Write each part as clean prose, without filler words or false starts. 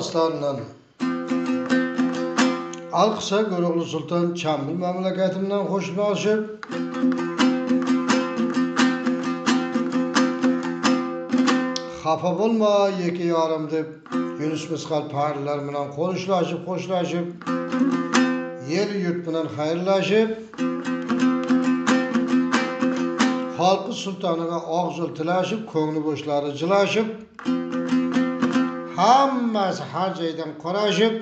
dostlarından Alqısa Göroğlu Sultan Çambil memleketimden hoşlaşıp Xafa bolma yeki yarım deb Yunus Misqal parlar bilan hoşlaşıp yer yurt bilan xayrlaşıp Halkı sultanına ağzıl tilaşıp ko'ngli boşları jilaşıp hammasi har joydan qorashib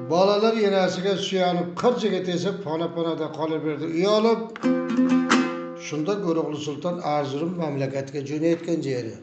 bolalar yenasiga suyanib qirjiga tesib pona-ponada qolaverdi uyalib shunda Göroğlu Sultan Erzurum mamlakatga jo'nayotgan jeri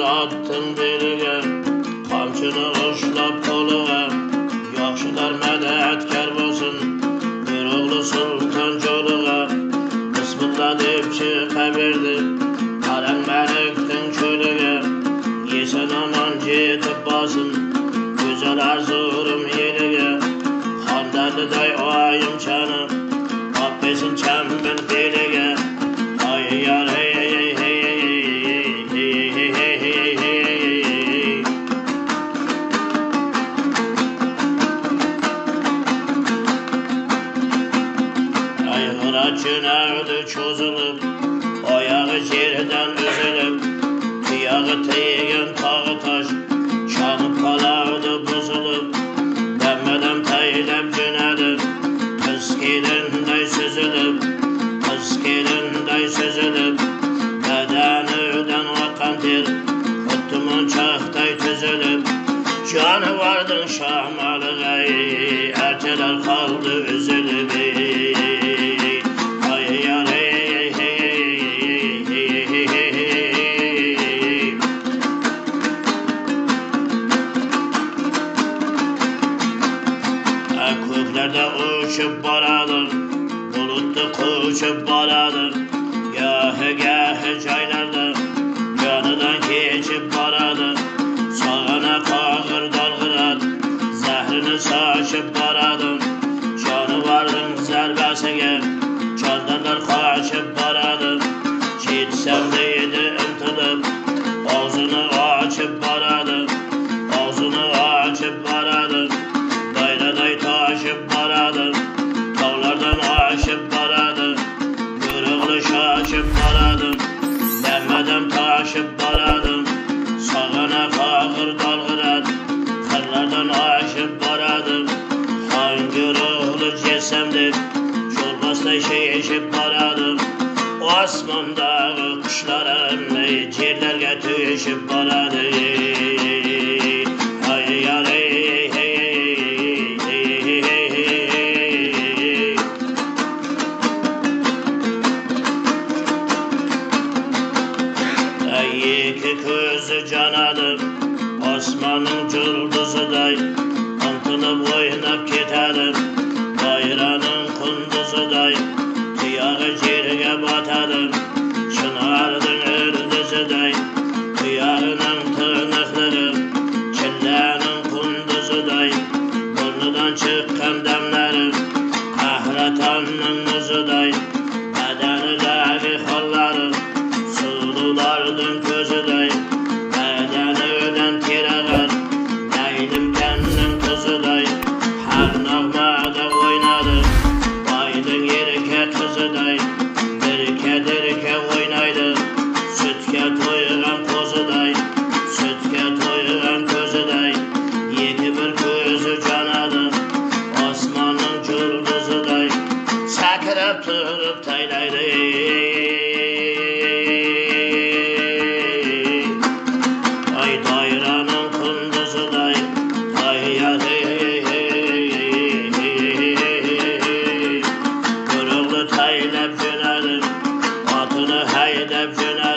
attım biriga qamchini ushlab qo'liga yaxshilar madadkor bo'lsin Göroğlu Sulton jo'liga bismillah deb chiqaverdi qarang Malikning cho'liga eson omon yetib borsin go'zal Erzurum eliga xondanday oyimchani olib bersin Chambil beliga Çınardı çözülüp, ayağı yerden üzülüp, kıyağı teyin tağı taş, çanıp kalardı bozulup, denmeden teylep cünedim, kız gelinday süzülüp, bedeniden akan ter, kuttumun çahtay tüzülüp, canı vardın şahmalığa, erteler kaldı üzülüp. Köklerde uçup baradır, bulutlu koşup baradır, gahı çaylarda canıdan geçip baradır, sağına kağır dalgırat, zehrini saçıp baradır, canı vardın zerbesine, candanlar kaçıp baradır, çitsem deydi ımtılıp, ağzını açıp baradır, taşıp baradır, dağlardan aşıp baradır, Göroğlu şaşıp baradır, denmeden taşıp baradır, sağına kağır dalgırat, kırlardan aşıp baradır, han Göroğlu cesemdir, çorbasda şişip baradır, o asmandağı kuşların yerlerge tüşüp baradır. İki közü canadır, osmanın cıldızuday, antılıp oynap ketadır, bayranın kunduzuday, kıyağı yerge batadır, çınardın ırdızıday, kıyağının tırnıkları, çillenin kunduzuday, burnudan çıkan demleri, kahratanın muzuday, bedenidagi holları, sululardın közüday, bedeniden tiragar, neydim kendim kızıday, her nağmada oynadı, baydın yerike kızıday, dirke oynaydı, sütke toygan kozuday, yedi bir közü canadı, Osman'ın cıldızuday, sakırıp turup taylaydı. Bayranın kunduzuday, Göroğlu taylep cönerim, atını haydep cönerim.